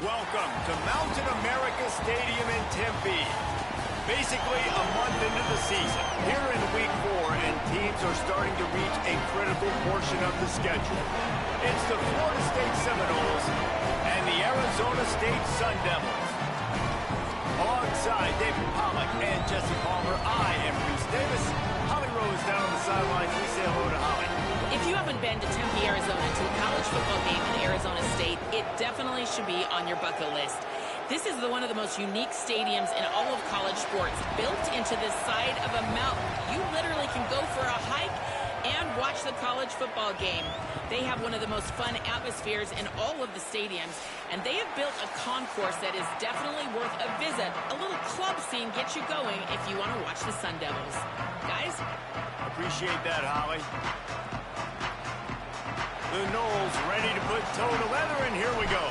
Welcome to Mountain America Stadium in Tempe. Basically a month into the season, here in week 4, and teams are starting to reach a critical portion of the schedule. It's the Florida State Seminoles and the Arizona State Sun Devils. Alongside David Pollack and Jesse Palmer, I am Reese Davis. Holly Rose down on the sidelines. We say hello to Holly. If you haven't been to Tempe, Arizona, to a college football game in Arizona State, it definitely should be on your bucket list. This is one of the most unique stadiums in all of college sports, built into the side of a mountain. You literally can go for a hike and watch the college football game. They have one of the most fun atmospheres in all of the stadiums, and they have built a concourse that is definitely worth a visit. A little club scene gets you going if you want to watch the Sun Devils. Guys? Appreciate that, Holly. The Noles ready to put toe to leather, and here we go.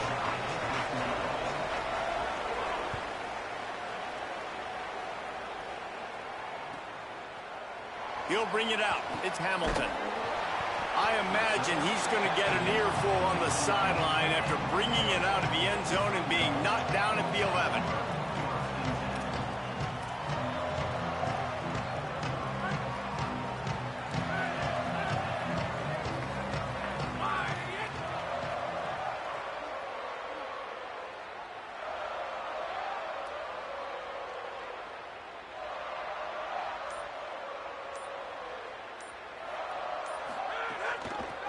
He'll bring it out. It's Hamilton. I imagine he's going to get an earful on the sideline after bringing it out of the end zone and being knocked down at the 11.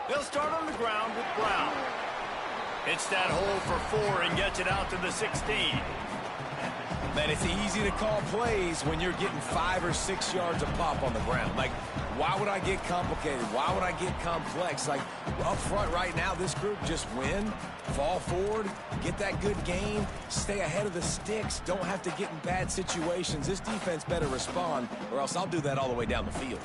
They'll start on the ground with Brown. Hits that hole for 4 and gets it out to the 16. Man, it's easy to call plays when you're getting 5 or 6 yards of pop on the ground. Like, why would I get complicated? Why would I get complex? Like, up front right now, this group just win, fall forward, get that good gain, stay ahead of the sticks, don't have to get in bad situations. This defense better respond, or else I'll do that all the way down the field.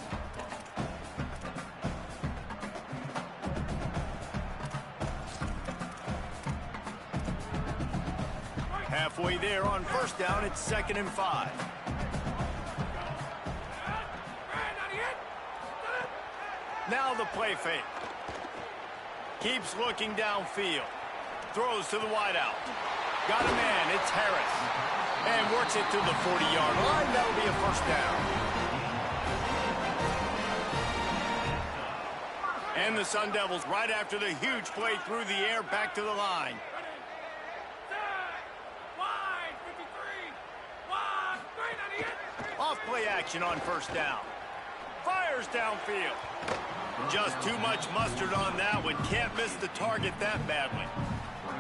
Halfway there on first down, it's 2nd and 5. Now the play fake. Keeps looking downfield. Throws to the wideout. Got a man, it's Harris. And works it to the 40-yard line. That'll be a first down. And the Sun Devils right after the huge play through the air back to the line. Off play action on first down. Fires downfield. Just too much mustard on that one. Can't miss the target that badly.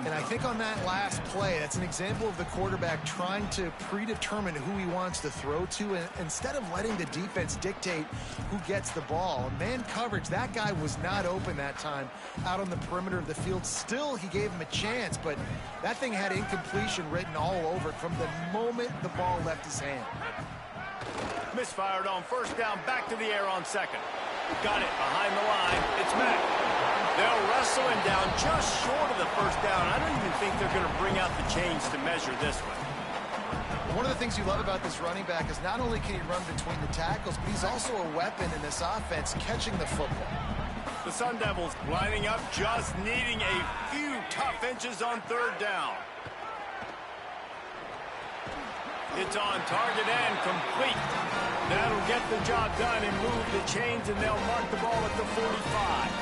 And I think on that last play, that's an example of the quarterback trying to predetermine who he wants to throw to, and instead of letting the defense dictate who gets the ball. Man coverage, that guy was not open that time out on the perimeter of the field. Still, he gave him a chance, but that thing had incompletion written all over it from the moment the ball left his hand. Misfired on first down, back to the air on 2nd. Got it behind the line. It's Mack. They'll wrestle him down just short of the first down. I don't even think they're going to bring out the chains to measure this one. One of the things you love about this running back is not only can he run between the tackles, but he's also a weapon in this offense catching the football. The Sun Devils lining up, just needing a few tough inches on 3rd down. It's on target and complete. That'll get the job done and move the chains, and they'll mark the ball at the 45.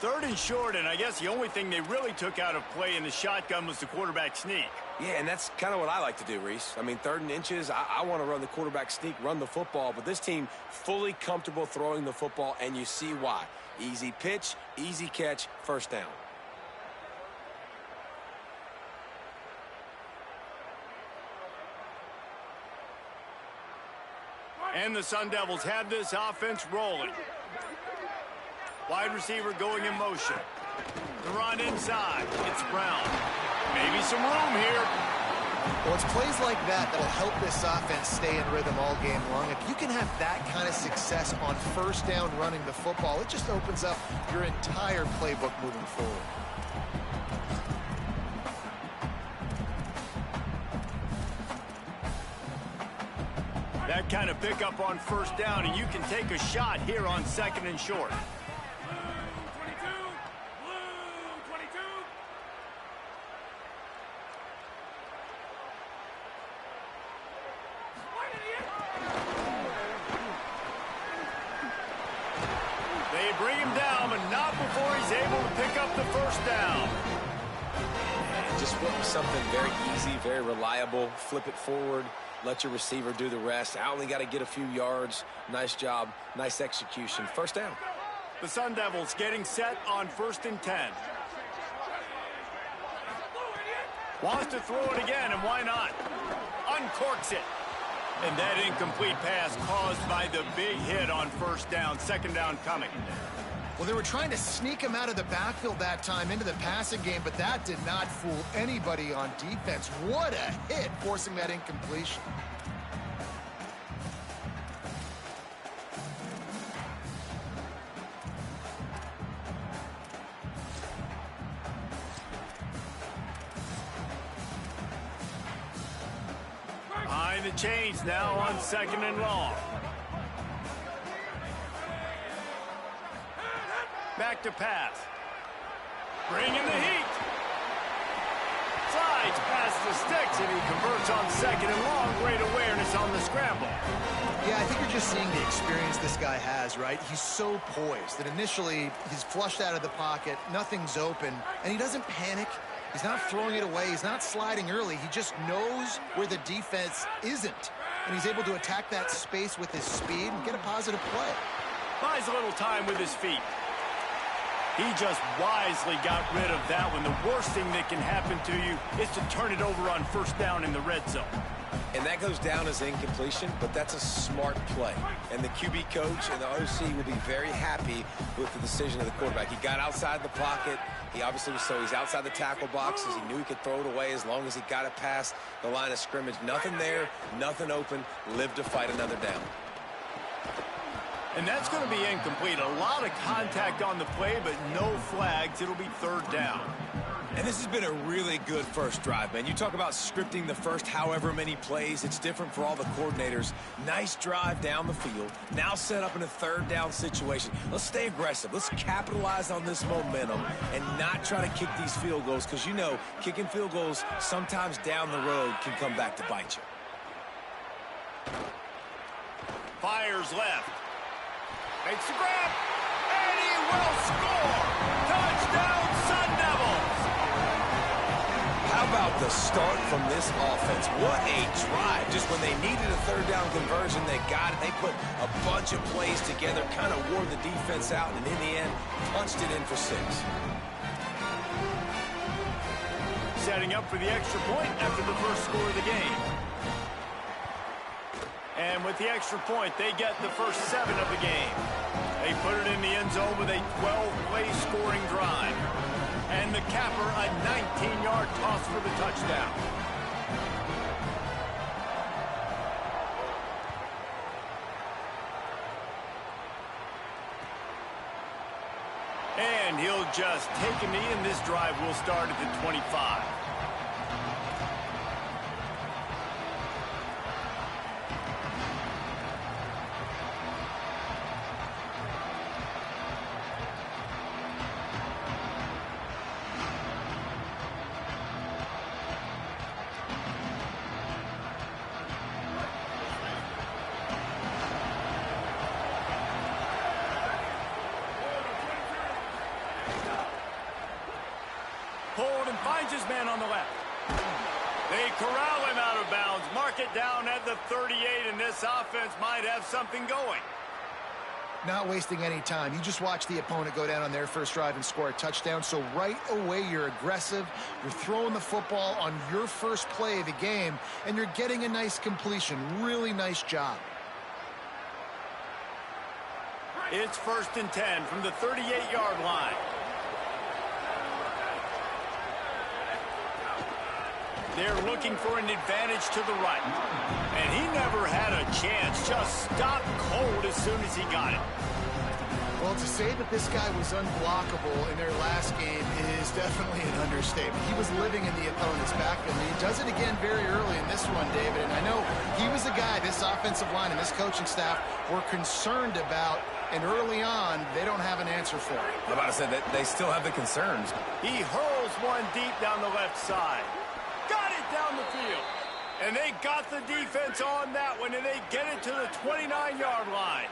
3rd and short, and I guess the only thing they really took out of play in the shotgun was the quarterback sneak. Yeah, and that's kind of what I like to do, Reese. I mean, 3rd and inches, I want to run the quarterback sneak, run the football, but this team fully comfortable throwing the football, and you see why. Easy pitch, easy catch, first down. And the Sun Devils have this offense rolling. Wide receiver going in motion. The run inside. It's Brown. Maybe some room here. Well, it's plays like that that'll help this offense stay in rhythm all game long. If you can have that kind of success on first down running the football, it just opens up your entire playbook moving forward. That kind of pickup on first down, and you can take a shot here on 2nd and short. bring him down, but not before he's able to pick up the first down. And just flip something very easy, very reliable. Flip it forward. Let your receiver do the rest. I only got to get a few yards. Nice job. Nice execution. First down. The Sun Devils getting set on 1st and 10. Wants to throw it again, and why not? Uncorks it. And that incomplete pass caused by the big hit on first down. Second down coming. Well, they were trying to sneak him out of the backfield that time into the passing game, but that did not fool anybody on defense. What a hit, forcing that incompletion. Behind the chains now on 2nd and long. Back to pass. Bringing the heat. Slides past the sticks, and he converts on 2nd and long. Great awareness on the scramble. Yeah, I think you're just seeing the experience this guy has, right? He's so poised that initially he's flushed out of the pocket, nothing's open, and he doesn't panic. He's not throwing it away. He's not sliding early. He just knows where the defense isn't, and he's able to attack that space with his speed and get a positive play. Buys a little time with his feet. He just wisely got rid of that one. The worst thing that can happen to you is to turn it over on first down in the red zone. And that goes down as incompletion, but that's a smart play. And the QB coach and the OC will be very happy with the decision of the quarterback. He got outside the pocket. He obviously was he's outside the tackle boxes. He knew he could throw it away as long as he got it past the line of scrimmage. Nothing there, nothing open. Live to fight another down. And that's going to be incomplete. A lot of contact on the play, but no flags. It'll be 3rd down. And this has been a really good first drive, man. You talk about scripting the first however many plays. It's different for all the coordinators. Nice drive down the field. Now set up in a 3rd down situation. Let's stay aggressive. Let's capitalize on this momentum and not try to kick these field goals, because you know kicking field goals sometimes down the road can come back to bite you. Fires left. Makes the grab, and he will score! Touchdown, Sun Devils! How about the start from this offense? What a drive. Just when they needed a 3rd down conversion, they got it. They put a bunch of plays together, kind of wore the defense out, and in the end, punched it in for 6. Setting up for the extra point after the first score of the game. And with the extra point, they get the first 7 of the game. They put it in the end zone with a 12-play scoring drive. And the capper, a 19-yard toss for the touchdown. And he'll just take a knee, and this drive will start at the 25. Hold and finds his man on the left. They corral him out of bounds. Mark it down at the 38, and this offense might have something going. Not wasting any time. You just watch the opponent go down on their first drive and score a touchdown. So right away, you're aggressive. You're throwing the football on your first play of the game, and you're getting a nice completion. Really nice job. It's 1st and 10 from the 38-yard line. They're looking for an advantage to the right. And he never had a chance. Just stopped cold as soon as he got it. Well, to say that this guy was unblockable in their last game is definitely an understatement. He was living in the opponent's backfield, and he does it again very early in this one, David. And I know he was the guy this offensive line and this coaching staff were concerned about, and early on, they don't have an answer for it. I'm about to say that they still have the concerns. He hurls one deep down the left side. Got it down the field. And they got the defense on that one, and they get it to the 29-yard line.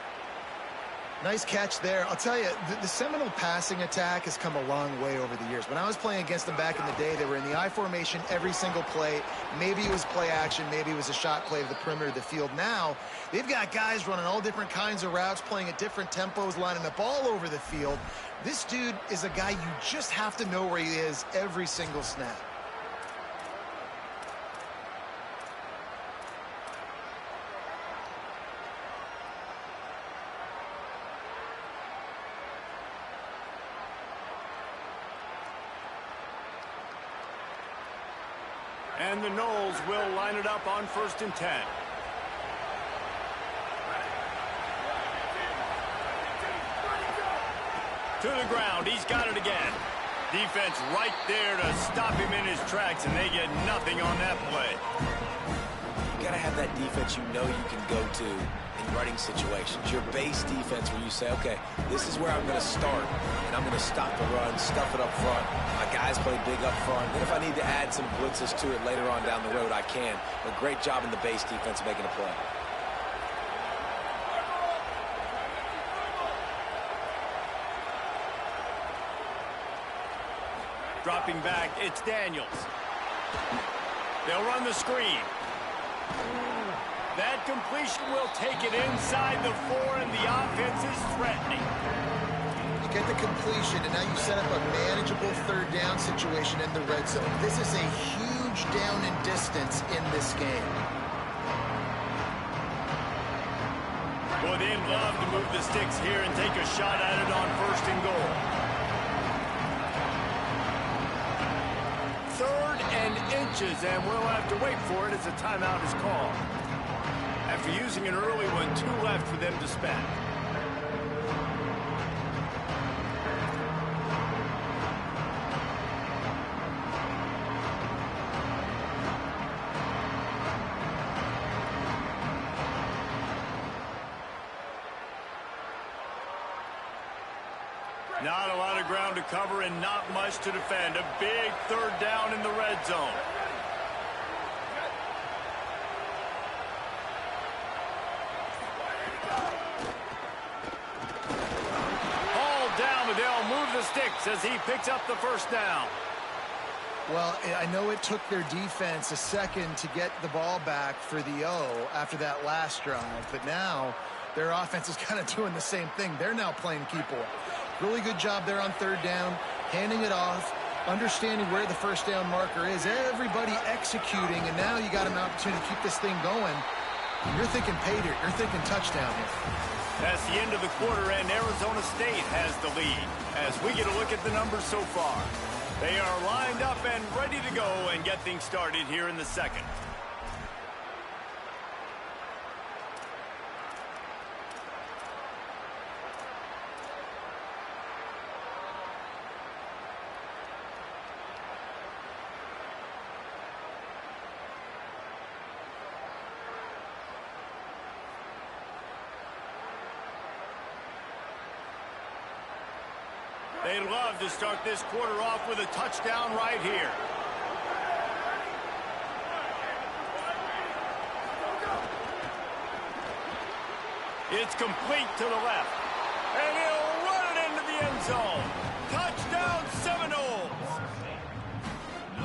Nice catch there. I'll tell you, the Seminole passing attack has come a long way over the years. When I was playing against them back in the day, they were in the I formation every single play. Maybe it was play action. Maybe it was a shot play to the perimeter of the field. Now, they've got guys running all different kinds of routes, playing at different tempos, lining up all over the field. This dude is a guy you just have to know where he is every single snap. And the Noles will line it up on 1st and 10. To the ground. He's got it again. Defense right there to stop him in his tracks, and they get nothing on that play. You got to have that defense you know you can go to in running situations. Your base defense where you say, okay, this is where I'm going to start, and I'm going to stop the run, stuff it up front. My guys play big up front. Then if I need to add some blitzes to it later on down the road, I can. But great job in the base defense making a play. Dropping back, it's Daniels. They'll run the screen. That completion will take it inside the 4, and the offense is threatening. You get the completion, and now you set up a manageable 3rd down situation in the red zone. This is a huge down in distance in this game. Boy, they'd love to move the sticks here and take a shot at it on 1st and goal. 3rd and inches, and we'll have to wait for it as a timeout is called. After using an early one, 2 left for them to spend. Not a lot of ground to cover and not much to defend. A big 3rd down in the red zone. Hauled down, but they'll move the sticks as he picks up the 1st down. Well, I know it took their defense a second to get the ball back for the O after that last drive, but now their offense is kind of doing the same thing. They're now playing keep ball. Really good job there on 3rd down, handing it off, understanding where the 1st down marker is, everybody executing, and now you got an opportunity to keep this thing going. You're thinking pay dirt. You're thinking touchdown here. That's the end of the quarter, and Arizona State has the lead. As we get a look at the numbers so far, they are lined up and ready to go and get things started here in the 2nd. They'd love to start this quarter off with a touchdown right here. It's complete to the left. And he'll run it into the end zone. Touchdown, Seminoles.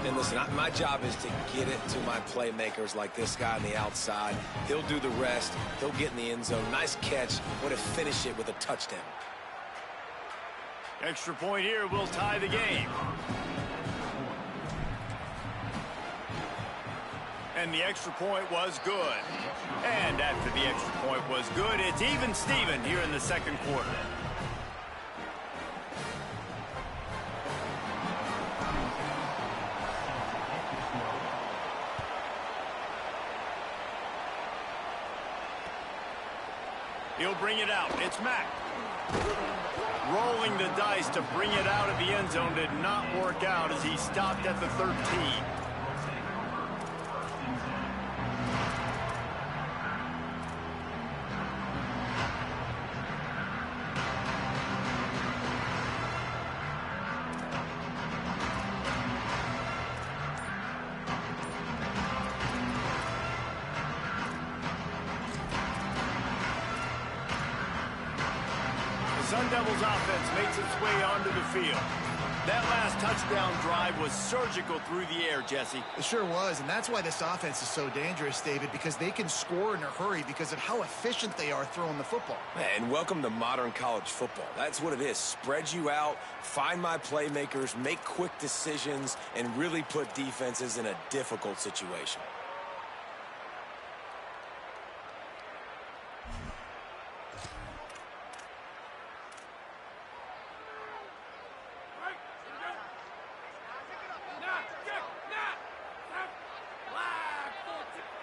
And listen, my job is to get it to my playmakers like this guy on the outside. He'll do the rest. He'll get in the end zone. Nice catch. Want to finish it with a touchdown. Extra point here will tie the game. And the extra point was good. And after the extra point was good, it's even Steven here in the 2nd quarter. He'll bring it out. It's Mack. Rolling the dice to bring it out of the end zone did not work out as he stopped at the 13. The Sun Devils offense makes its way onto the field. That last touchdown drive was surgical through the air, Jesse. It sure was, and that's why this offense is so dangerous, David, because they can score in a hurry because of how efficient they are throwing the football. And welcome to modern college football. That's what it is. Spread you out, find my playmakers, make quick decisions, and really put defenses in a difficult situation.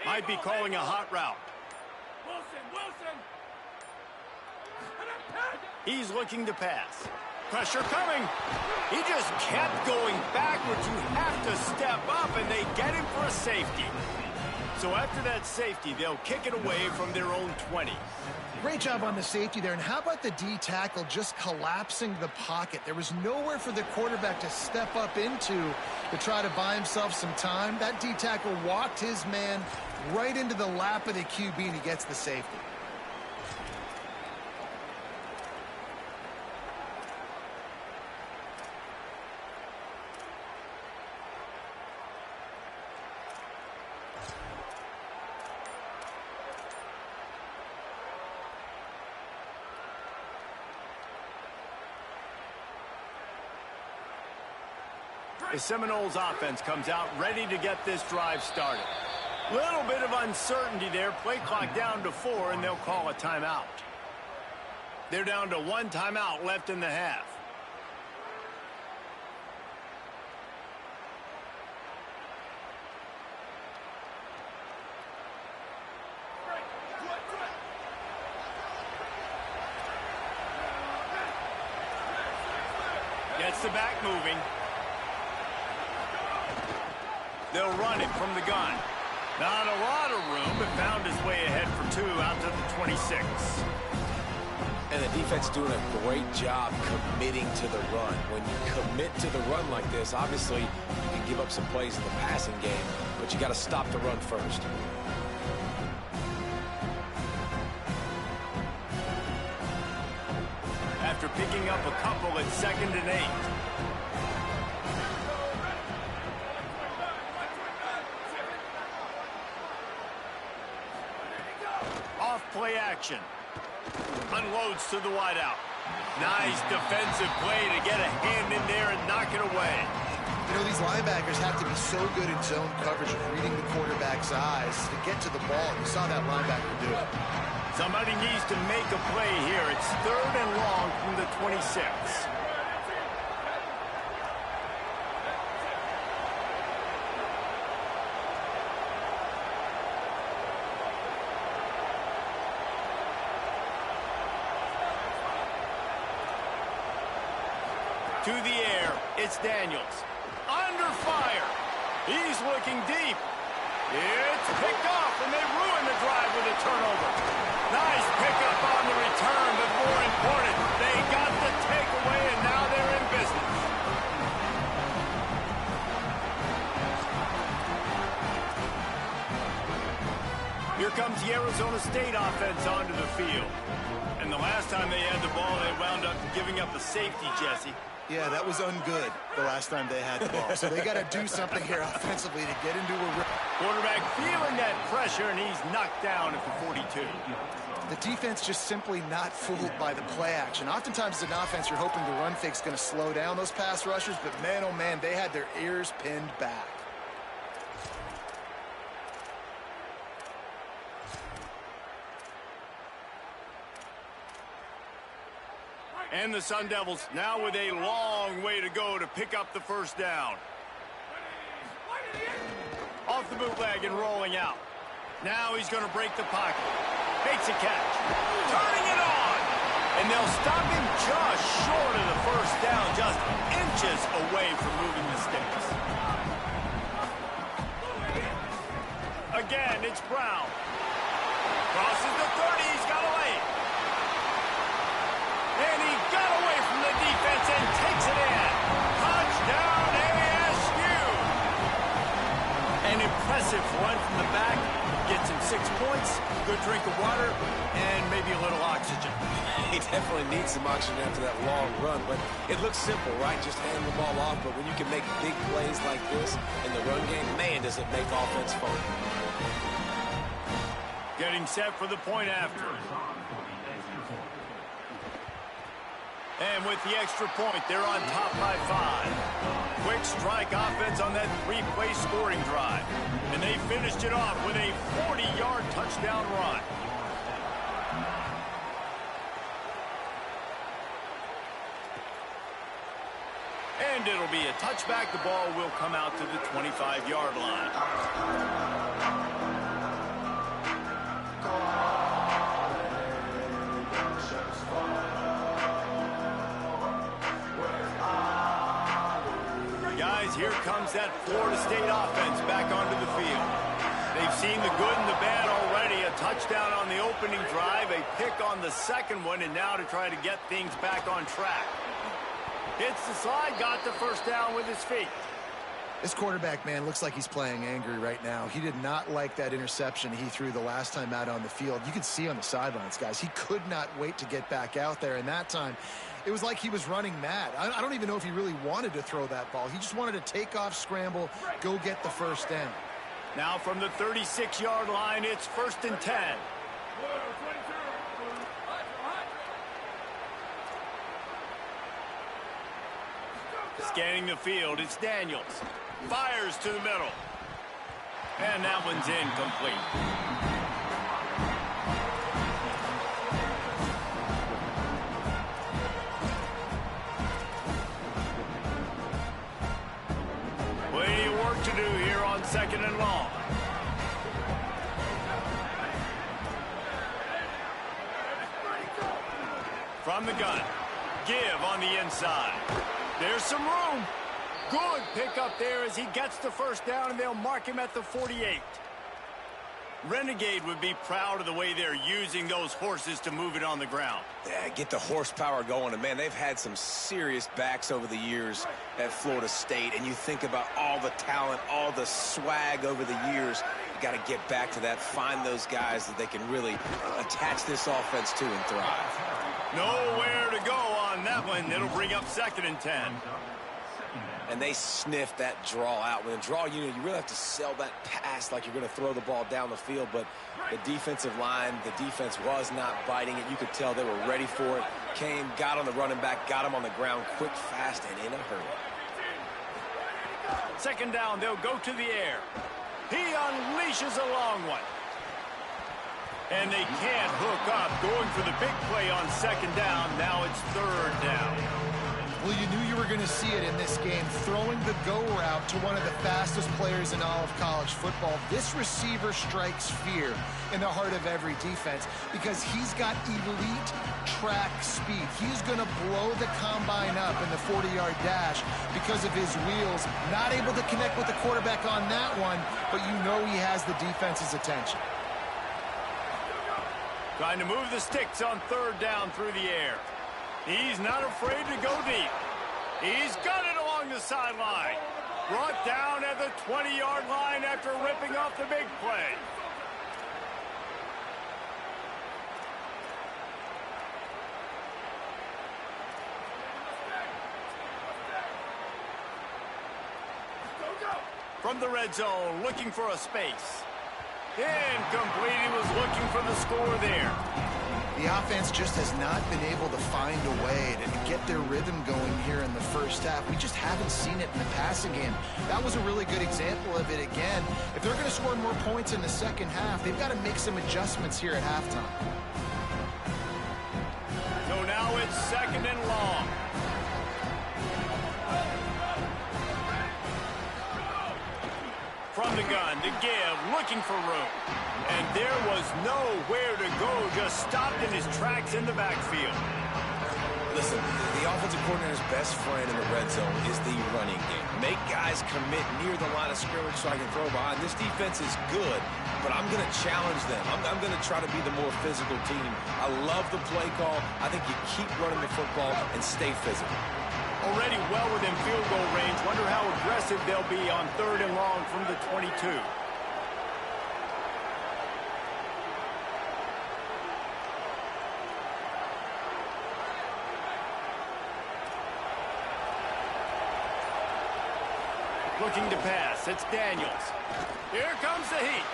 Might be calling a hot route. Wilson! He's looking to pass. Pressure coming. He just kept going backwards. You have to step up, and they get him for a safety. So after that safety, they'll kick it away from their own 20. Great job on the safety there. And how about the D tackle just collapsing the pocket? There was nowhere for the quarterback to step up into to try to buy himself some time. That D tackle walked his man right into the lap of the QB, and he gets the safety. The Seminoles offense comes out ready to get this drive started. Little bit of uncertainty there. Play clock down to 4, and they'll call a timeout. They're down to 1 timeout left in the half. Gets the back moving. They'll run it from the gun. Not a lot of room, but found his way ahead for 2 out to the 26. And the defense doing a great job committing to the run. When you commit to the run like this, obviously you can give up some plays in the passing game, but you got to stop the run first. After picking up a couple at 2nd and 8. Play action. Unloads to the wideout. Nice defensive play to get a hand in there and knock it away. You know, these linebackers have to be so good in zone coverage of reading the quarterback's eyes to get to the ball. You saw that linebacker do it. Somebody needs to make a play here. It's 3rd and long from the 26. To the air, it's Daniels. Under fire. He's looking deep. It's picked off, and they ruin the drive with a turnover. Nice pickup on the return, but more important, they got the takeaway, and now they're in business. Here comes the Arizona State offense onto the field. And the last time they had the ball, they wound up giving up a safety, Jesse. Yeah, that was ungood the last time they had the ball. So they got to do something here offensively to get into a... Quarterback feeling that pressure, and he's knocked down at the 42. The defense just simply not fooled by the play action. Oftentimes as an offense, you're hoping the run fake's going to slow down those pass rushers, but man, oh man, they had their ears pinned back. And the Sun Devils now with a long way to go to pick up the first down. Off the bootleg and rolling out. Now he's going to break the pocket. Makes a catch. Turning it on. And they'll stop him just short of the first down, just inches away from moving the sticks. Again, it's Brown. Crosses the 30. He's got a lane. And he got away from the defense and takes it in. Touchdown, ASU. An impressive run from the back. gets him 6 points, good drink of water, and maybe a little oxygen. He definitely needs some oxygen after that long run, but it looks simple, right? Just hand the ball off, but when you can make big plays like this in the run game, man, does it make offense fun. Getting set for the point after. And with the extra point, they're on top by 5. Quick strike offense on that 3-play scoring drive. And they finished it off with a 40-yard touchdown run. And it'll be a touchback. The ball will come out to the 25-yard line. Guys, here comes that Florida State offense back onto the field. They've seen the good and the bad already. A touchdown on the opening drive, a pick on the second one, and now to try to get things back on track. Hits the slide, got the first down with his feet. This quarterback, man, looks like he's playing angry right now. He did not like that interception he threw the last time out on the field. You could see on the sidelines, guys, he could not wait to get back out there. And that time, it was like he was running mad. I don't even know if he really wanted to throw that ball. He just wanted to take off, scramble, go get the first down. Now from the 36-yard line, it's 1st and 10. Scanning the field, it's Daniels. Fires to the middle. And that one's incomplete. Plenty of work to do here on 2nd and long. From the gun. Give on the inside. There's some room. Good pickup there as he gets the first down, and they'll mark him at the 48. Renegade would be proud of the way they're using those horses to move it on the ground. Yeah, get the horsepower going. And, man, they've had some serious backs over the years at Florida State. And you think about all the talent, all the swag over the years. You got to get back to that, find those guys that they can really attach this offense to and thrive. Nowhere to go on that one. It'll bring up 2nd and 10. And they sniffed that draw out. When a draw unit, you really have to sell that pass like you're going to throw the ball down the field. But the defensive line, the defense was not biting it. You could tell they were ready for it. Came, got on the running back, got him on the ground quick, fast, and in a hurry. 2nd down, they'll go to the air. He unleashes a long one. And they can't hook up. Going for the big play on 2nd down. Now it's 3rd down. Well, you knew you were going to see it in this game, throwing the go route to one of the fastest players in all of college football. This receiver strikes fear in the heart of every defense because he's got elite track speed. He's going to blow the combine up in the 40-yard dash because of his wheels. Not able to connect with the quarterback on that one, but you know he has the defense's attention. Trying to move the sticks on 3rd down through the air. He's not afraid to go deep. He's got it along the sideline. Brought down at the 20-yard line after ripping off the big play. From the red zone, looking for a space. Incomplete. He was looking for the score there. The offense just has not been able to find a way to get their rhythm going here in the first half. We just haven't seen it in the passing game. That was a really good example of it again. If they're going to score more points in the second half, they've got to make some adjustments here at halftime. So now it's 2nd and long. From the gun to give, looking for room. And there was nowhere to go, just stopped in his tracks in the backfield. Listen, the offensive coordinator's best friend in the red zone is the running game. Make guys commit near the line of scrimmage so I can throw behind. This defense is good, but I'm going to challenge them. I'm going to try to be the more physical team. I love the play call. I think you keep running the football and stay physical. Already well within field goal range. Wonder how aggressive they'll be on 3rd and long from the 22. Looking to pass. It's Daniels. Here comes the heat.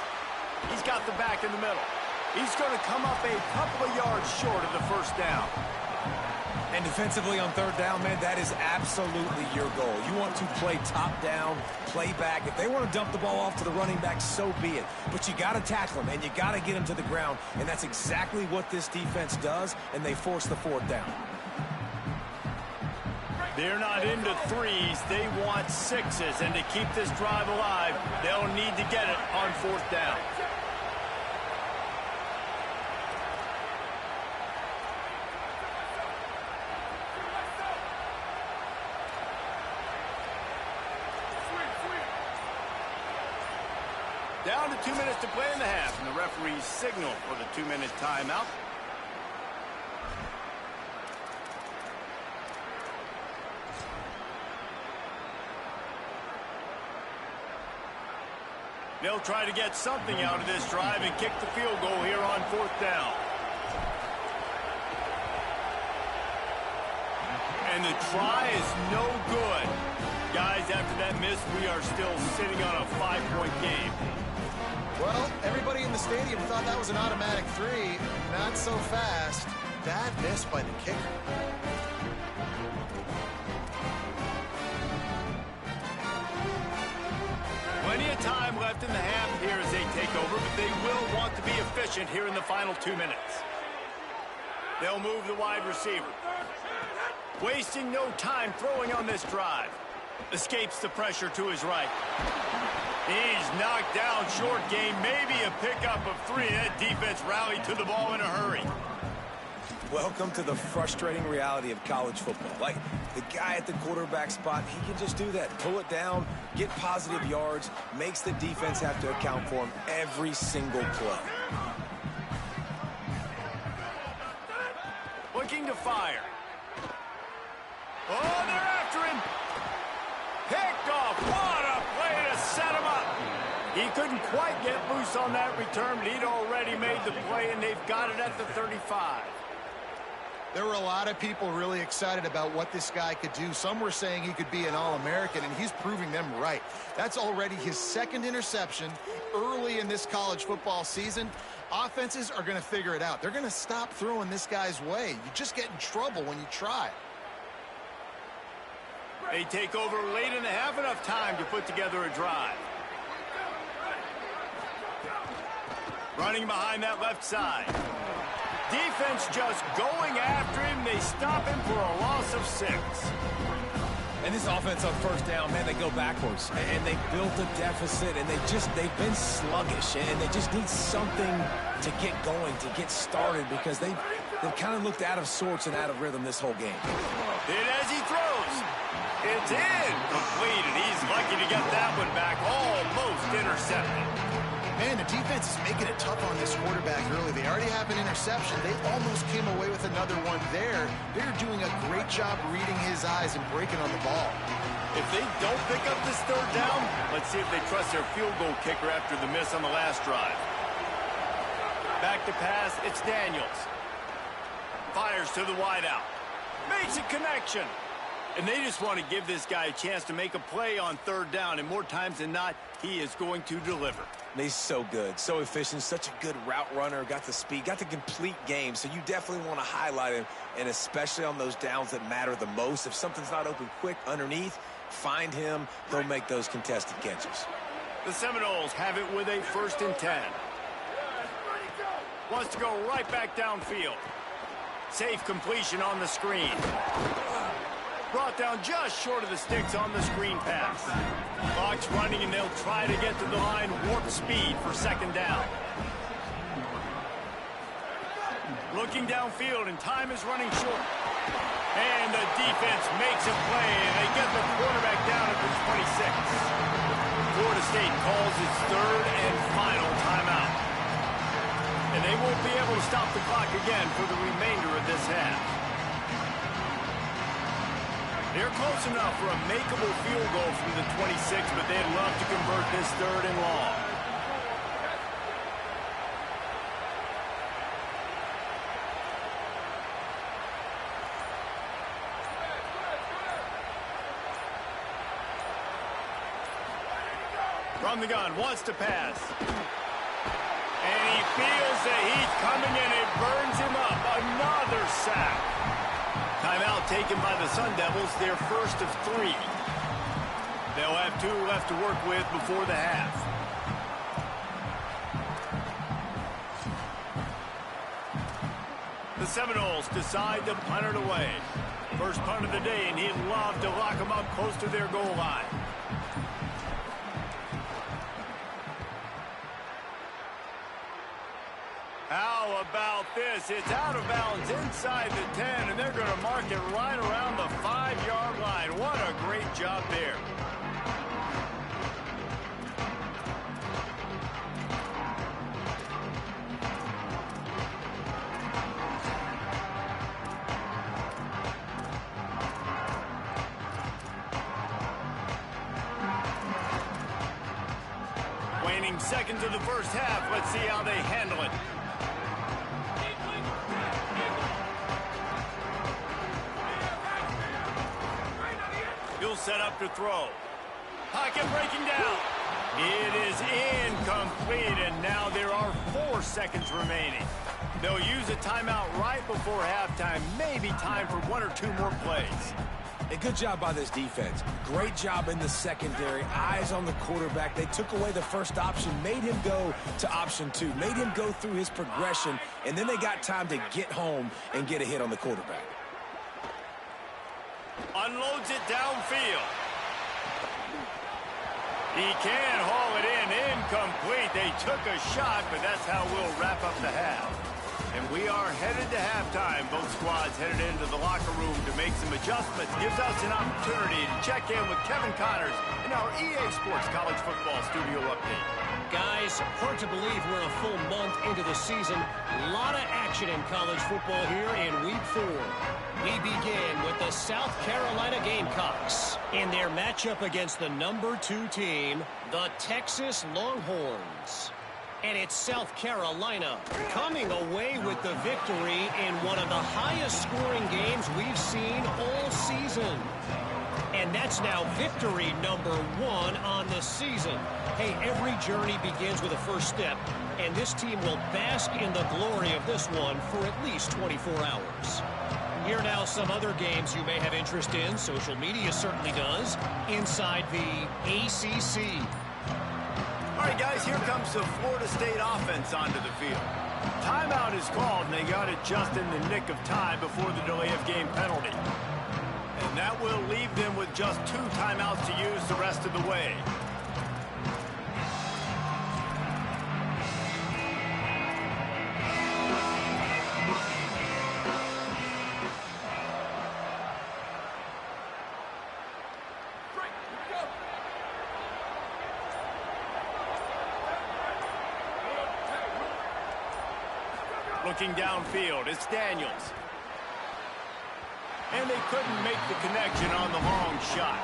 He's got the back in the middle. He's going to come up a couple of yards short of the first down. And defensively on third down, man, that is absolutely your goal. You want to play top down, play back. If they want to dump the ball off to the running back, so be it. But you got to tackle them, and you got to get them to the ground. And that's exactly what this defense does, and they force the fourth down. They're not into threes. They want sixes. And to keep this drive alive, they'll need to get it on fourth down. Down to 2 minutes to play in the half, and the referee's signal for the 2-minute timeout. They'll try to get something out of this drive and kick the field goal here on fourth down. And the try is no good. Guys, after that miss, we are still sitting on a 5-point game. Well, everybody in the stadium thought that was an automatic 3. Not so fast. Bad miss by the kicker. Plenty of time left in the half here as they take over, but they will want to be efficient here in the final 2 minutes. They'll move the wide receiver. Wasting no time throwing on this drive. Escapes the pressure to his right. He's knocked down short game, maybe a pickup of 3. That defense rallied to the ball in a hurry. Welcome to the frustrating reality of college football. Like, the guy at the quarterback spot, he can just do that. Pull it down, get positive yards, makes the defense have to account for him every single play. Looking to fire. Oh, they're after him. Picked off. What a play to set him up. He couldn't quite get loose on that return, but he'd already made the play, and they've got it at the 35. There were a lot of people really excited about what this guy could do. Some were saying he could be an All-American, and he's proving them right. That's already his second interception early in this college football season. Offenses are going to figure it out. They're going to stop throwing this guy's way. You just get in trouble when you try. They take over late in the half, enough time to put together a drive. Running behind that left side. Defense just going after him. They stop him for a loss of 6. And this offense on first down, man, they go backwards. And they built a deficit, and they've been sluggish. And they just need something to get going, to get started, because they've kind of looked out of sorts and out of rhythm this whole game. Hit as he throws. It's in. Completed. He's lucky to get that one back. Almost intercepted. Man, the defense is making it tough on this quarterback early. They already have an interception. They almost came away with another one there. They're doing a great job reading his eyes and breaking on the ball. If they don't pick up this third down, let's see if they trust their field goal kicker after the miss on the last drive. Back to pass, it's Daniels. Fires to the wideout. Makes a connection. And they just want to give this guy a chance to make a play on third down. And more times than not, he is going to deliver. He's so good, so efficient, such a good route runner, got the speed, got the complete game. So you definitely want to highlight him, and especially on those downs that matter the most. If something's not open quick underneath, find him. He'll make those contested catches. The Seminoles have it with a 1st and 10. Wants to go right back downfield. Safe completion on the screen. Brought down just short of the sticks on the screen pass. Clock's running, and they'll try to get to the line warp speed for 2nd down. Looking downfield, and time is running short. And the defense makes a play, and they get the quarterback down at the 26. Florida State calls its 3rd and final timeout. And they won't be able to stop the clock again for the remainder of this half. They're close enough for a makeable field goal from the 26, but they'd love to convert this 3rd and long. From the gun, wants to pass. And he feels the heat coming in. It burns him up. Another sack. Timeout taken by the Sun Devils, their first of 3. They'll have 2 left to work with before the half. The Seminoles decide to punt it away. First punt of the day, and he'd love to lock them up close to their goal line. How about this? It's out of bounds inside the 10, and they're going to mark it right around the 5-yard line. What a great job there. Waning seconds of the first half. Let's see how they handle it. He'll set up to throw. Pocket breaking down. It is incomplete, and now there are 4 seconds remaining. They'll use a timeout right before halftime. Maybe time for 1 or 2 more plays. A good job by this defense. Great job in the secondary. Eyes on the quarterback. They took away the first option, made him go to option 2, made him go through his progression, and then they got time to get home and get a hit on the quarterback. Unloads it downfield. He can haul it in. Incomplete. They took a shot, but that's how we'll wrap up the half. And we are headed to halftime. Both squads headed into the locker room to make some adjustments. Gives us an opportunity to check in with Kevin Connors in our EA Sports College Football Studio Update. Guys, hard to believe we're a full month into the season. A lot of action in college football here in Week 4. We begin with the South Carolina Gamecocks in their matchup against the number 2 team, the Texas Longhorns. And it's South Carolina coming away with the victory in one of the highest scoring games we've seen all season. And that's now victory number 1 on the season. Hey, every journey begins with a first step, and this team will bask in the glory of this one for at least 24 hours. Here now some other games you may have interest in. Social media certainly does. Inside the ACC. All right, guys, here comes the Florida State offense onto the field. Timeout is called, and they got it just in the nick of time before the delay of game penalty. And that will leave them with just 2 timeouts to use the rest of the way. Looking downfield, it's Daniels. And they couldn't make the connection on the long shot.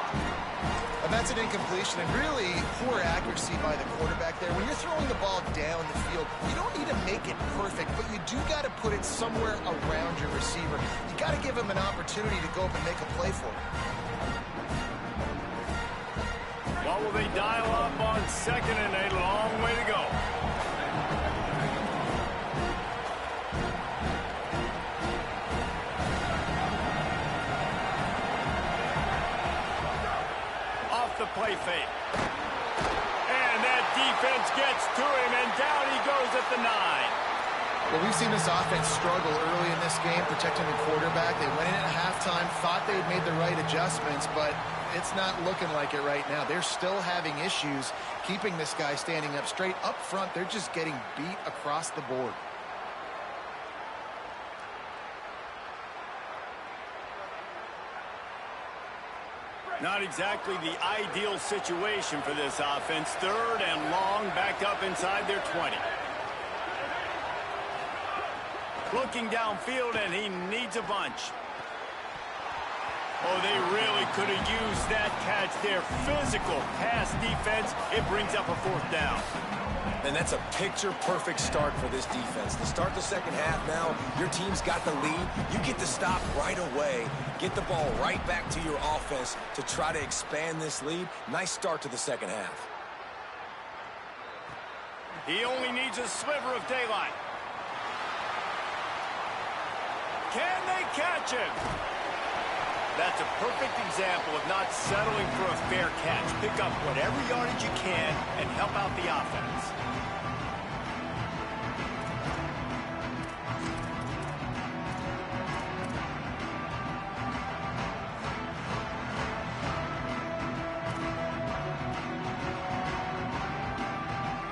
And that's an incompletion, and really poor accuracy by the quarterback there. When you're throwing the ball down the field, you don't need to make it perfect, but you do got to put it somewhere around your receiver. You got to give him an opportunity to go up and make a play for him. What will they dial up on second and a long way to go? The play fake. And that defense gets to him, and down he goes at the 9. Well, we've seen this offense struggle early in this game, protecting the quarterback. They went in at halftime, thought they'd made the right adjustments, but it's not looking like it right now. They're still having issues keeping this guy standing up straight. Up front, they're just getting beat across the board. Not exactly the ideal situation for this offense. 3rd and long, backed up inside their 20. Looking downfield, and he needs a bunch. Oh, they really could have used that catch there. Physical pass defense. It brings up a 4th down. And that's a picture-perfect start for this defense. To start the second half now, your team's got the lead. You get to stop right away, get the ball right back to your offense to try to expand this lead. Nice start to the second half. He only needs a sliver of daylight. Can they catch him? That's a perfect example of not settling for a fair catch. Pick up whatever yardage you can and help out the offense.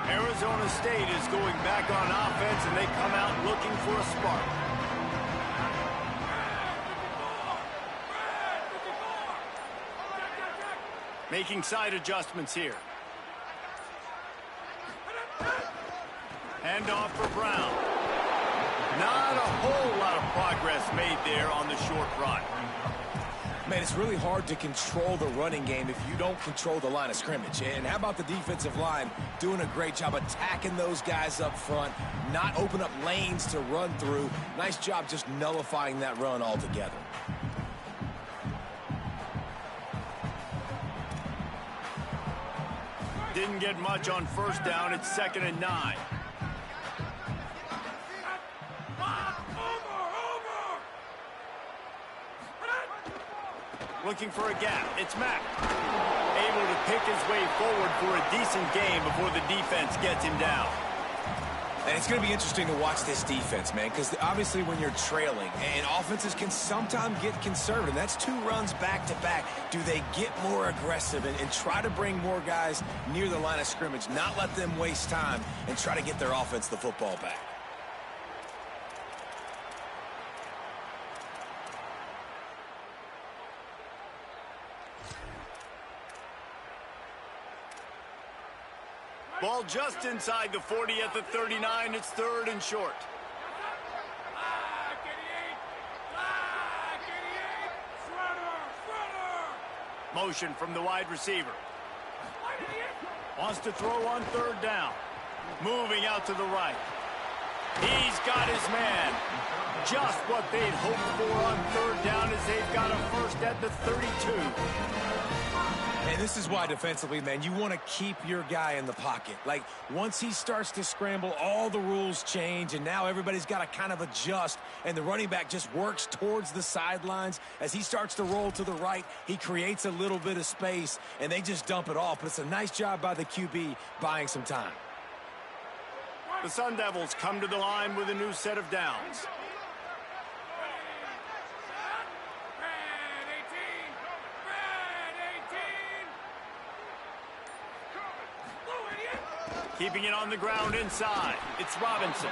Arizona State is going back on offense, and they come out looking for a spark. Making side adjustments here. Handoff for Brown. Not a whole lot of progress made there on the short run. Man, it's really hard to control the running game if you don't control the line of scrimmage. And how about the defensive line doing a great job attacking those guys up front, not open up lanes to run through. Nice job just nullifying that run altogether. Didn't get much on first down. It's 2nd and 9. Looking for a gap. It's Mack. Able to pick his way forward for a decent game before the defense gets him down. And it's going to be interesting to watch this defense, man, because obviously when you're trailing, and offenses can sometimes get conservative. That's 2 runs back-to-back. Do they get more aggressive and try to bring more guys near the line of scrimmage, not let them waste time, and try to get their offense the football back? Ball just inside the 40 at the 39. It's 3rd and short. Motion from the wide receiver. Wants to throw on 3rd down. Moving out to the right. He's got his man. Just what they'd hoped for on 3rd down as they've got a first at the 32. And this is why defensively, man, you want to keep your guy in the pocket. Like, once he starts to scramble, all the rules change, and now everybody's got to kind of adjust, and the running back just works towards the sidelines. As he starts to roll to the right, he creates a little bit of space, and they just dump it off. But it's a nice job by the QB buying some time. The Sun Devils come to the line with a new set of downs. Keeping it on the ground inside. It's Robinson.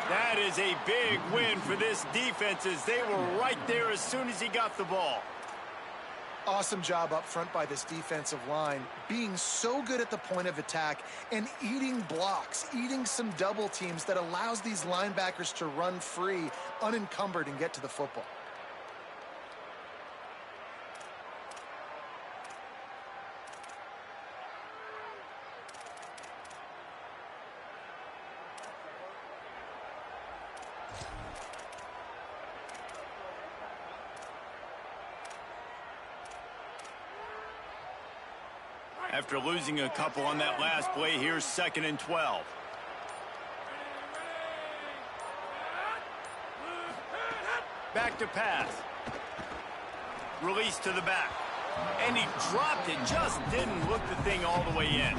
That is a big win for this defense as they were right there as soon as he got the ball. Awesome job up front by this defensive line, being so good at the point of attack and eating blocks, eating some double teams that allows these linebackers to run free, unencumbered, and get to the football. After losing a couple on that last play, here's 2nd and 12. Back to pass. Release to the back. And he dropped it. Just didn't look the thing all the way in.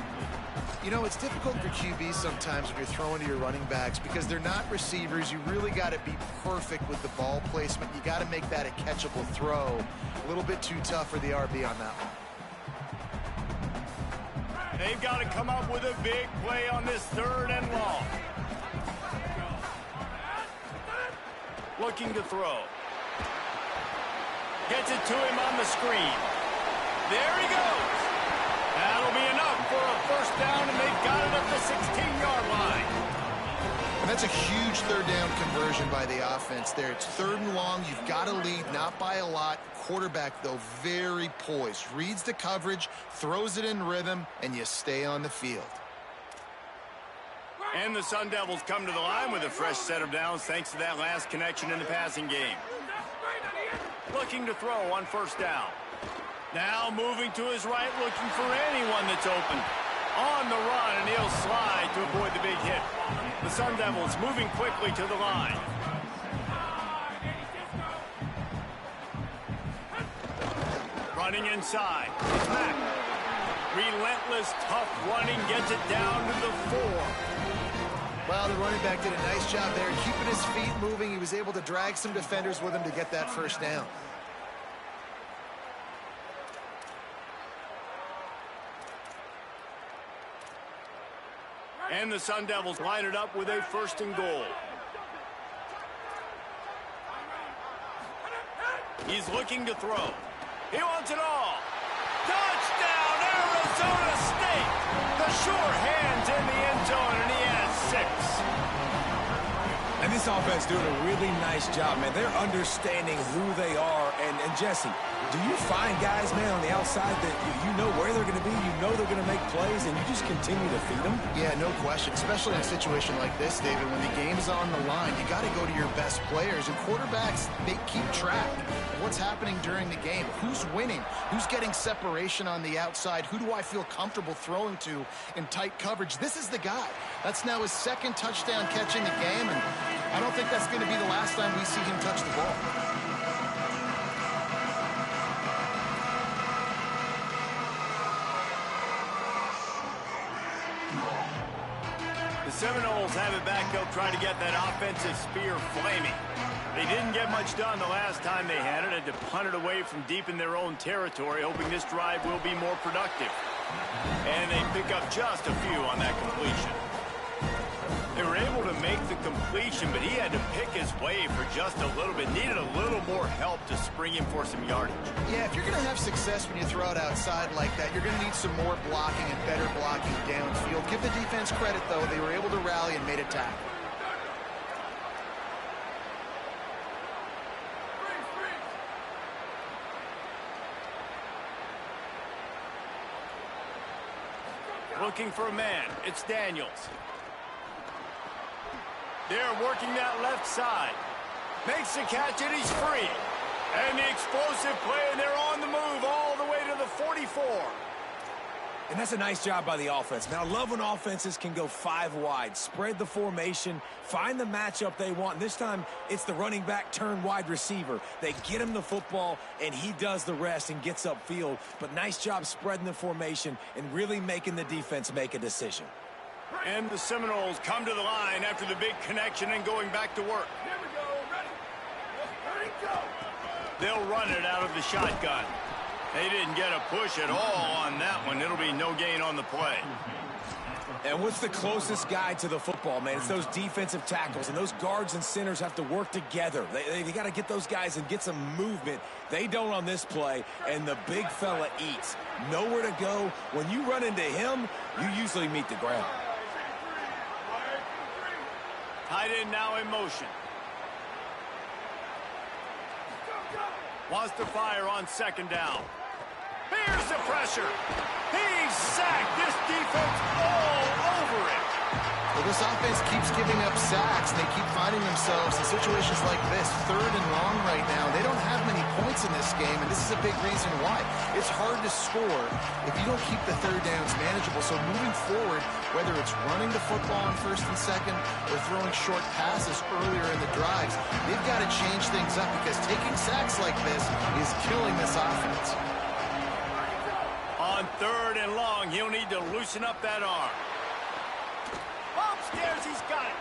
You know, it's difficult for QBs sometimes when you're throwing to your running backs because they're not receivers. You really got to be perfect with the ball placement. You got to make that a catchable throw. A little bit too tough for the RB on that one. They've got to come up with a big play on this 3rd and long. Looking to throw. Gets it to him on the screen. There he goes. That'll be enough for a first down, and they've got it at the 16-yard line. And that's a huge 3rd down conversion by the offense there. It's 3rd and long. You've got to lead, not by a lot. Quarterback, though, very poised. Reads the coverage, throws it in rhythm, and you stay on the field. And the Sun Devils come to the line with a fresh set of downs thanks to that last connection in the passing game. Looking to throw on 1st down. Now moving to his right, looking for anyone that's open. On the run, and he'll slide to avoid the big hit. The Sun Devils moving quickly to the line. Running inside. It's Mack. Relentless, tough running, gets it down to the 4. Well, the running back did a nice job there, keeping his feet moving. He was able to drag some defenders with him to get that first down. And the Sun Devils line it up with a 1st and goal. He's looking to throw. He wants it all. Touchdown, Arizona State! The sure hands in the end zone, and he has 6. And this offense doing a really nice job, man. They're understanding who they are. And Jesse, do you find guys, man, on the outside that you know where they're going to be, you know they're going to make plays, and you just continue to feed them? Yeah, no question, especially in a situation like this, David. When the game's on the line, you got to go to your best players. And quarterbacks, they keep track of what's happening during the game. Who's winning? Who's getting separation on the outside? Who do I feel comfortable throwing to in tight coverage? This is the guy. That's now his 2nd touchdown catch in the game, and I don't think that's going to be the last time we see him touch the ball. The Seminoles have it back. They'll try to get that offensive spear flaming. They didn't get much done the last time they had it. Had to punt it away from deep in their own territory, hoping this drive will be more productive. And they pick up just a few on that completion. They were able to make the completion, but he had to pick his way for just a little bit. Needed a little more help to spring him for some yardage. Yeah, if you're going to have success when you throw it outside like that, you're going to need some more blocking and better blocking downfield. Give the defense credit, though. They were able to rally and made a tackle. Looking for a man. It's Daniels. They're working that left side. Makes the catch, and he's free. And the explosive play, and they're on the move all the way to the 44. And that's a nice job by the offense. Now, I love when offenses can go 5 wide, spread the formation, find the matchup they want. And this time, it's the running back turn wide receiver. They get him the football, and he does the rest and gets upfield. But nice job spreading the formation and really making the defense make a decision. And the Seminoles come to the line after the big connection and going back to work. Here we go. Ready? Ready, go. They'll run it out of the shotgun. They didn't get a push at all on that one. It'll be no gain on the play. And what's the closest guy to the football, man? It's those defensive tackles, and those guards and centers have to work together. They got to get those guys and get some movement. They don't on this play, and the big fella eats. Nowhere to go. When you run into him, you usually meet the ground. Tight end now in motion. Wants to fire on 2nd down. Here's the pressure. He's sacked. This defense all over it. Well, this offense keeps giving up sacks, and they keep finding themselves in situations like this, 3rd and long right now. They don't have many points in this game, and this is a big reason why. It's hard to score if you don't keep the 3rd downs manageable. So moving forward, whether it's running the football on 1st and 2nd or throwing short passes earlier in the drives, they've got to change things up because taking sacks like this is killing this offense. On 3rd and long, he'll need to loosen up that arm. Upstairs, he's got it.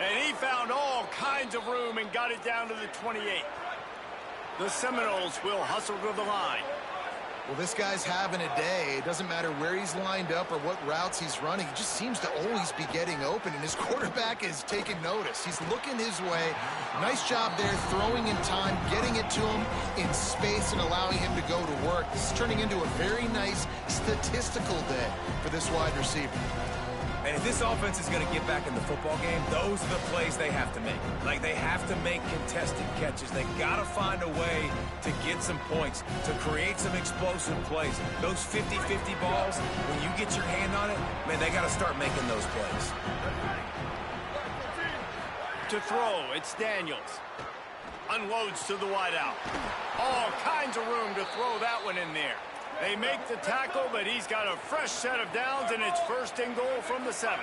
And he found all kinds of room and got it down to the 28. The Seminoles will hustle to the line. Well, this guy's having a day. It doesn't matter where he's lined up or what routes he's running. He just seems to always be getting open, and his quarterback is taking notice. He's looking his way. Nice job there, throwing in time, getting it to him in space and allowing him to go to work. This is turning into a very nice statistical day for this wide receiver. And if this offense is going to get back in the football game, those are the plays they have to make. Like, they have to make contested catches. They got to find a way to get some points, to create some explosive plays. Those 50-50 balls, when you get your hand on it, man, they got to start making those plays. To throw, it's Daniels. Unloads to the wideout. All kinds of room to throw that one in there. They make the tackle, but he's got a fresh set of downs, and it's first and goal from the 7.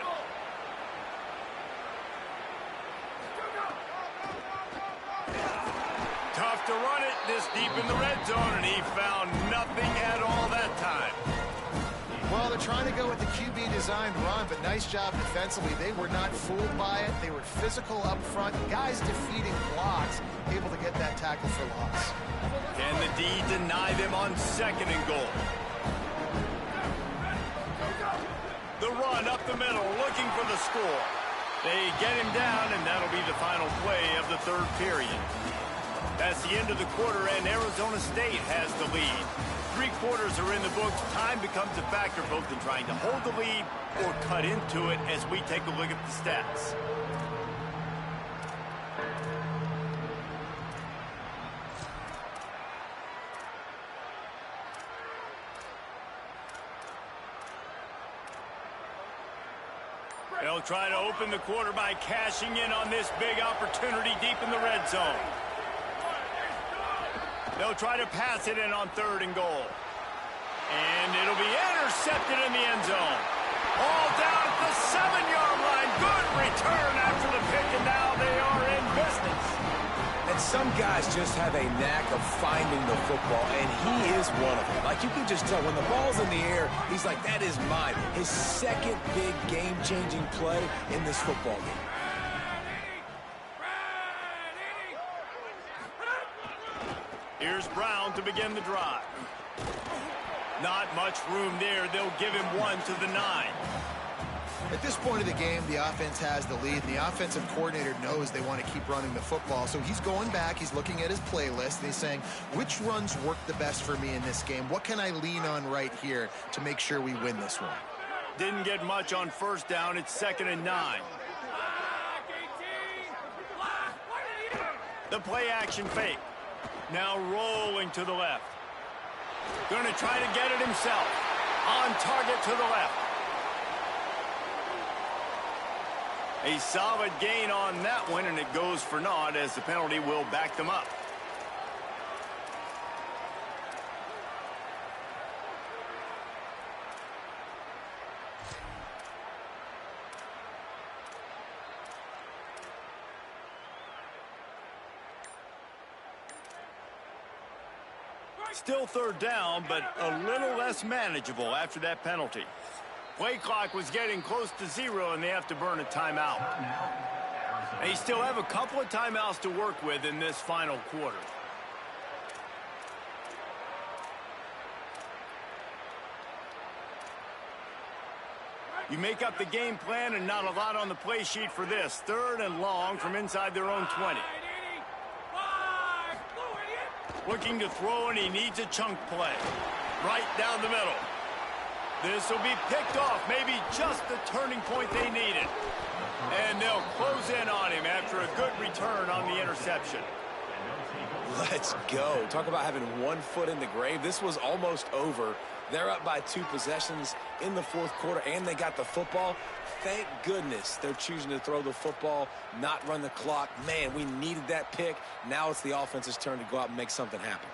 Tough to run it this deep in the red zone, and he found nothing at all that time. Well, they're trying to go with the QB designed run, but nice job defensively. They were not fooled by it. They were physical up front. Guys defeating blocks, able to get that tackle for loss. Can the D deny them on 2nd and goal? The run up the middle, looking for the score. They get him down, and that'll be the final play of the 3rd period. That's the end of the quarter, and Arizona State has the lead. 3 quarters are in the books. Time becomes a factor both in trying to hold the lead or cut into it as we take a look at the stats. They'll try to open the quarter by cashing in on this big opportunity deep in the red zone. They'll try to pass it in on 3rd and goal. And it'll be intercepted in the end zone. All down at the 7-yard line. Good return after the pick, and now they are in business. And some guys just have a knack of finding the football, and he is one of them. Like, you can just tell when the ball's in the air, he's like, that is mine. His 2nd big game-changing play in this football game. Here's Brown to begin the drive. Not much room there. They'll give him 1 to the 9. At this point of the game, the offense has the lead, and the offensive coordinator knows they want to keep running the football. So he's going back, he's looking at his playlist, and he's saying, which runs work the best for me in this game? What can I lean on right here to make sure we win this one? Didn't get much on 1st down. It's 2nd and 9. The play action fake. Now rolling to the left. Going to try to get it himself. On target to the left. A solid gain on that one, and it goes for naught as the penalty will back them up. Still 3rd down, but a little less manageable after that penalty. Play clock was getting close to 0, and they have to burn a timeout. They still have a couple of timeouts to work with in this final quarter. You make up the game plan, and not a lot on the play sheet for this. 3rd and long from inside their own 20. Looking to throw, and he needs a chunk play. Right down the middle. This will be picked off, maybe just the turning point they needed. And they'll close in on him after a good return on the interception. Let's go. Talk about having 1 foot in the grave. This was almost over. They're up by 2 possessions in the 4th quarter, and they got the football. Thank goodness they're choosing to throw the football, not run the clock. Man, we needed that pick. Now it's the offense's turn to go out and make something happen.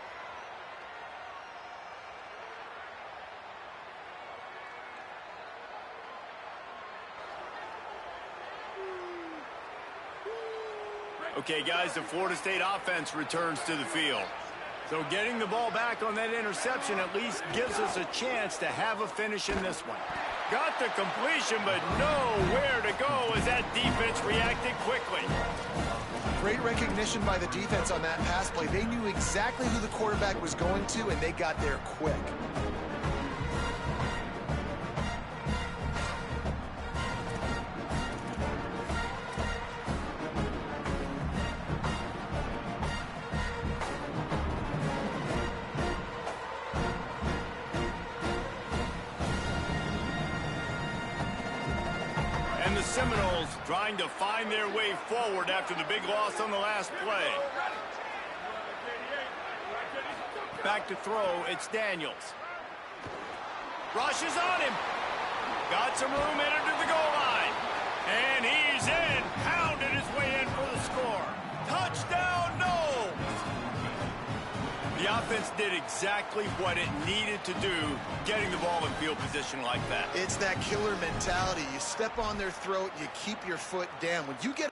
Okay, guys, the Florida State offense returns to the field. So getting the ball back on that interception at least gives us a chance to have a finish in this one. Got the completion, but nowhere to go as that defense reacted quickly. Great recognition by the defense on that pass play. They knew exactly who the quarterback was going to, and they got there quick. Seminoles trying to find their way forward after the big loss on the last play. Back to throw, it's Daniels. Rushes on him. Got some room headed to the goal line. And he's in. Pounded his way in for the score. Touchdown, Noles! The offense did exactly what it needed to do, getting the ball in field position like that. It's that killer mentality. You step on their throat, you keep your foot down. When you get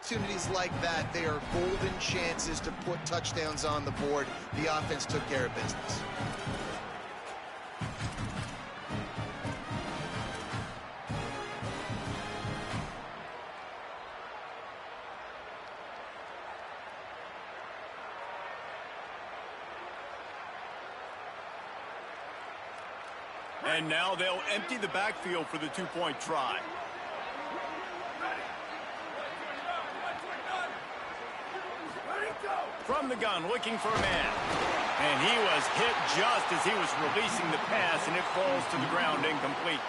opportunities like that, they are golden chances to put touchdowns on the board. The offense took care of business. And now they'll empty the backfield for the two-point try. From the gun, looking for a man. And he was hit just as he was releasing the pass, and it falls to the ground incomplete.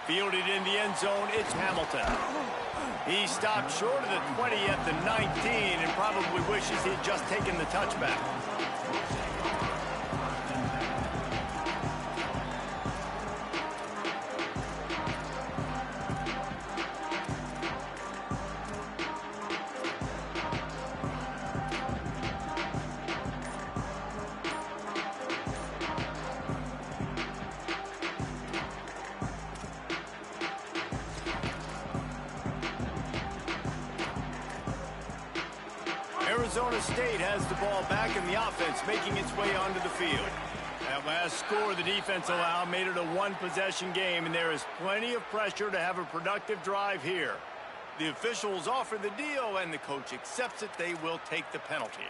Fielded in the end zone, it's Hamilton. He stopped short of the 20 at the 19 and probably wishes he'd just taken the touchback. Arizona State has the ball back in the offense, making its way onto the field. That last score the defense allowed made it a one-possession game, and there is plenty of pressure to have a productive drive here. The officials offer the deal, and the coach accepts it. They will take the penalty.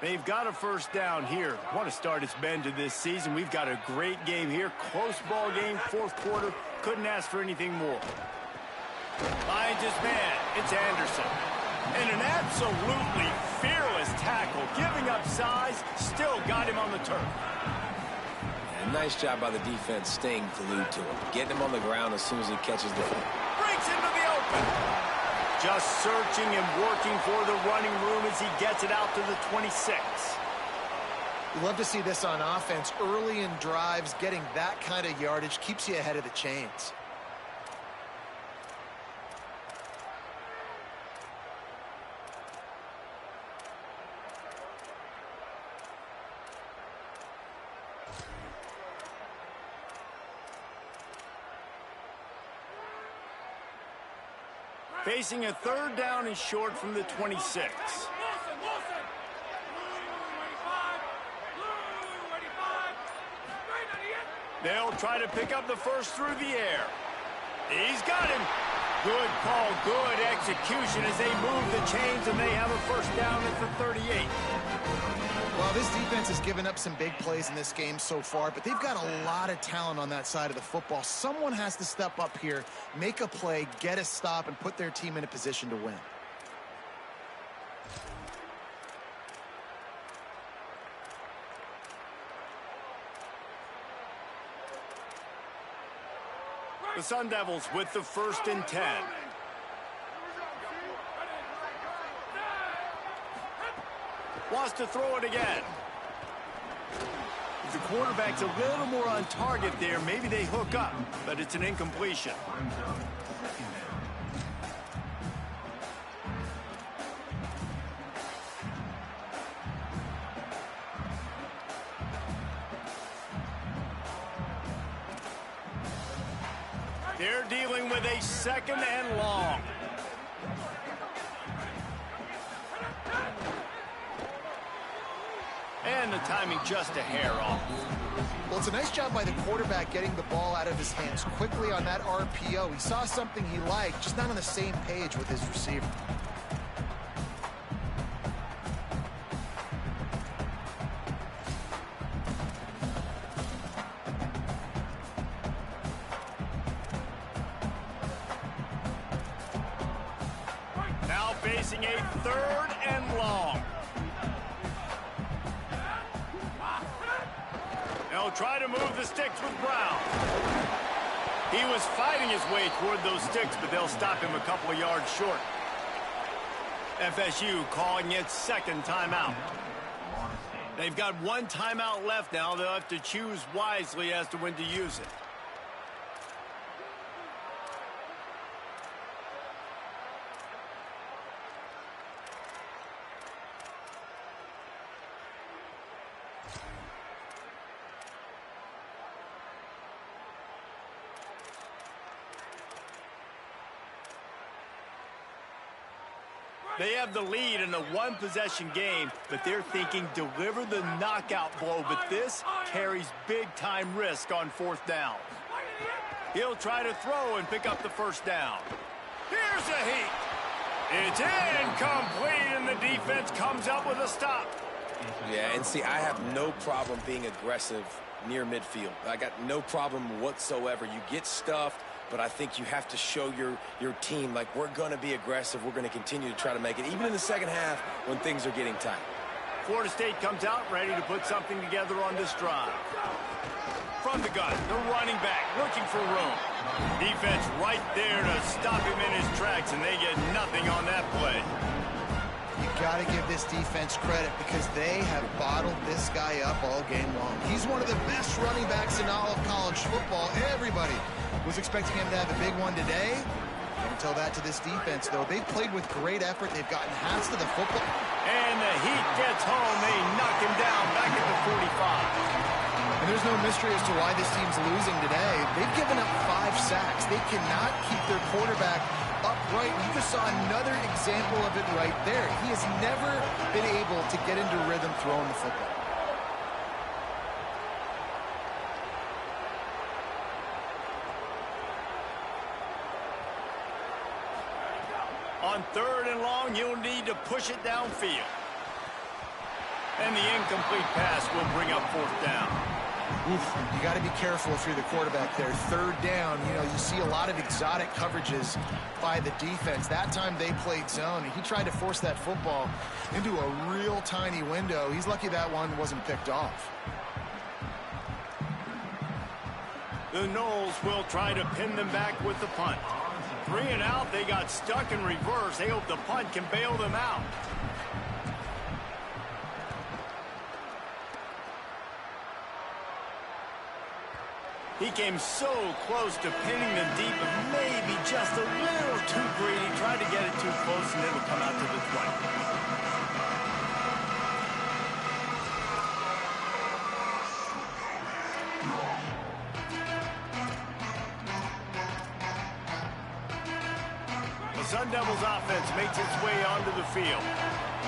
They've got a first down here. What a start it's been to this season. We've got a great game here. Close ball game, fourth quarter. Couldn't ask for anything more. Finds his man. It's Anderson. And an absolutely fearless tackle. Giving up size, still got him on the turf. And nice job by the defense staying glued to him. Getting him on the ground as soon as he catches the foot. Breaks into the open. Just searching and working for the running room as he gets it out to the 26. You love to see this on offense. Early in drives, getting that kind of yardage keeps you ahead of the chains. Facing a third down and short from the 26. They'll try to pick up the first through the air. He's got him. Good call, good execution as they move the chains, and they have a first down at the 38. Well, this defense has given up some big plays in this game so far, but they've got a lot of talent on that side of the football. Someone has to step up here, make a play, get a stop, and put their team in a position to win. The Sun Devils with the 1st and 10. Wants to throw it again. If the quarterback's a little more on target there, maybe they hook up, but it's an incompletion. They're dealing with a 2nd and long. And the timing just a hair off. Well, it's a nice job by the quarterback getting the ball out of his hands quickly on that RPO. He saw something he liked, just not on the same page with his receiver. Now facing a 3rd and long. They'll try to move the sticks with Brown. He was fighting his way toward those sticks, but they'll stop him a couple of yards short. FSU calling its 2nd timeout. They've got 1 timeout left now. They'll have to choose wisely as to when to use it. They have the lead in a 1-possession game, but they're thinking deliver the knockout blow, but this carries big-time risk on 4th down. He'll try to throw and pick up the 1st down. Here's a heat. It's incomplete, and the defense comes up with a stop. Yeah, and see, I have no problem being aggressive near midfield. I got no problem whatsoever. You get stuffed, but I think you have to show your team, like, we're going to be aggressive. We're going to continue to try to make it, even in the 2nd half when things are getting tight. Florida State comes out ready to put something together on this drive. From the gun, the running back looking for room. Defense right there to stop him in his tracks, and they get nothing on that play. You got to give this defense credit because they have bottled this guy up all game long. He's one of the best running backs in all of college football. Everybody was expecting him to have a big one today. Don't tell that to this defense, though. They've played with great effort. They've gotten halves to the football. And the heat gets home. They knock him down back at the 45. And there's no mystery as to why this team's losing today. They've given up 5 sacks. They cannot keep their quarterback upright. You just saw another example of it right there. He has never been able to get into rhythm throwing the football. On 3rd and long, you'll need to push it downfield. And the incomplete pass will bring up 4th down. Oof, you got to be careful if you're the quarterback there. 3rd down, you know, you see a lot of exotic coverages by the defense. That time they played zone, and he tried to force that football into a real tiny window. He's lucky that one wasn't picked off. The Noles will try to pin them back with the punt. 3 and out, they got stuck in reverse. They hope the punt can bail them out. He came so close to pinning them deep, but maybe just a little too greedy. Tried to get it too close, and it'll come out to the 20. The Sun Devils offense makes its way onto the field.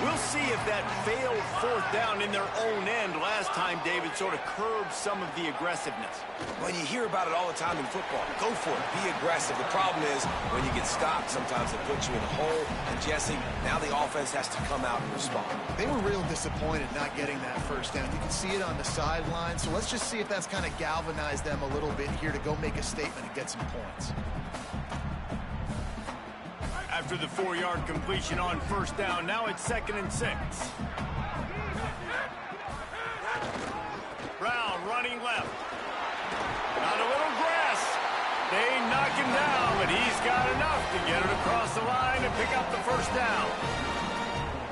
We'll see if that failed 4th down in their own end last time, David, sort of curbed some of the aggressiveness. Well, you hear about it all the time in football. Go for it. Be aggressive. The problem is when you get stopped, sometimes it puts you in a hole. And, Jesse, now the offense has to come out and respond. They were real disappointed not getting that 1st down. You can see it on the sideline. So let's just see if that's kind of galvanized them a little bit here to go make a statement and get some points. After the 4-yard completion on 1st down, now it's 2nd and 6. Brown running left. Got a little grass. They knock him down, but he's got enough to get it across the line and pick up the 1st down.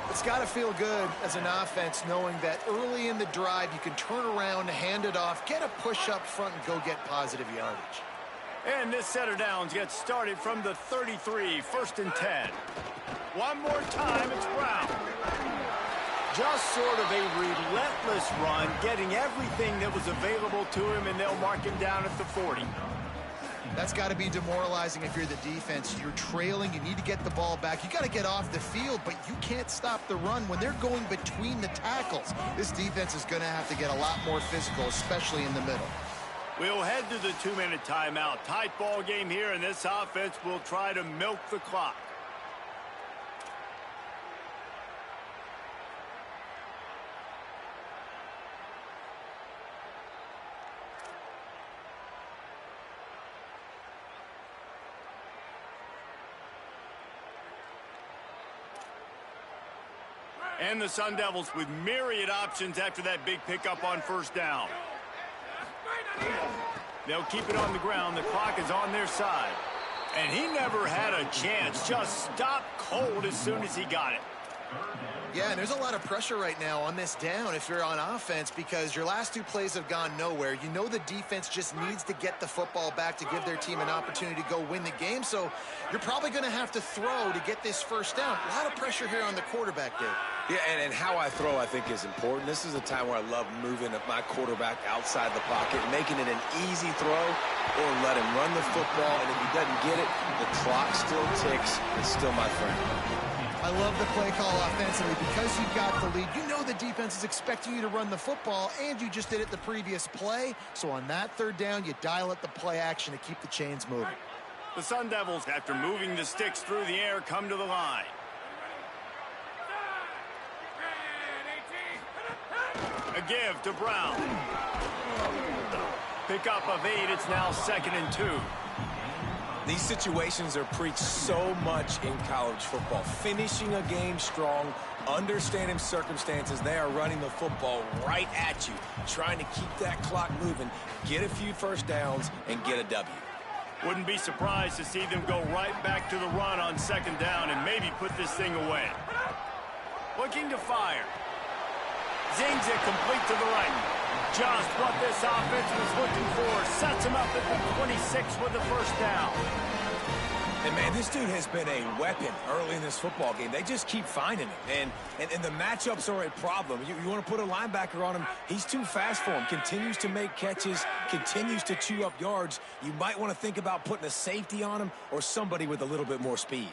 It's got to feel good as an offense knowing that early in the drive you can turn around, hand it off, get a push up front, and go get positive yardage. And this set of downs gets started from the 33, 1st and 10. One more time, it's Brown. Just sort of a relentless run, getting everything that was available to him, and they'll mark him down at the 40. That's got to be demoralizing if you're the defense. You're trailing. You need to get the ball back. You got to get off the field, but you can't stop the run when they're going between the tackles. This defense is going to have to get a lot more physical, especially in the middle. We'll head to the 2-minute timeout. Tight ball game here, and this offense will try to milk the clock. And the Sun Devils with myriad options after that big pickup on first down. They'll keep it on the ground. The clock is on their side. And he never had a chance. Just stopped cold as soon as he got it. Yeah, and there's a lot of pressure right now on this down if you're on offense because your last two plays have gone nowhere. You know the defense just needs to get the football back to give their team an opportunity to go win the game. So you're probably going to have to throw to get this first down. A lot of pressure here on the quarterback, Dave. Yeah, and how I throw, I think, is important. This is a time where I love moving my quarterback outside the pocket, making it an easy throw, or let him run the football, and if he doesn't get it, the clock still ticks. It's still my friend. I love the play call offensively because you've got the lead. You know the defense is expecting you to run the football, and you just did it the previous play. So on that third down, you dial up the play action to keep the chains moving. The Sun Devils, after moving the sticks through the air, come to the line. A give to Brown. Pickup of 8. It's now 2nd and 2. These situations are preached so much in college football. Finishing a game strong, understanding circumstances. They are running the football right at you, trying to keep that clock moving, get a few first downs, and get a W. Wouldn't be surprised to see them go right back to the run on 2nd down and maybe put this thing away. Looking to fire. Zings it complete to the right. Just what this offense was looking for. Sets him up at the 26 with the first down. And, man, this dude has been a weapon early in this football game. They just keep finding him. And the matchups are a problem. You want to put a linebacker on him, he's too fast for him. Continues to make catches, continues to chew up yards. You might want to think about putting a safety on him or somebody with a little bit more speed.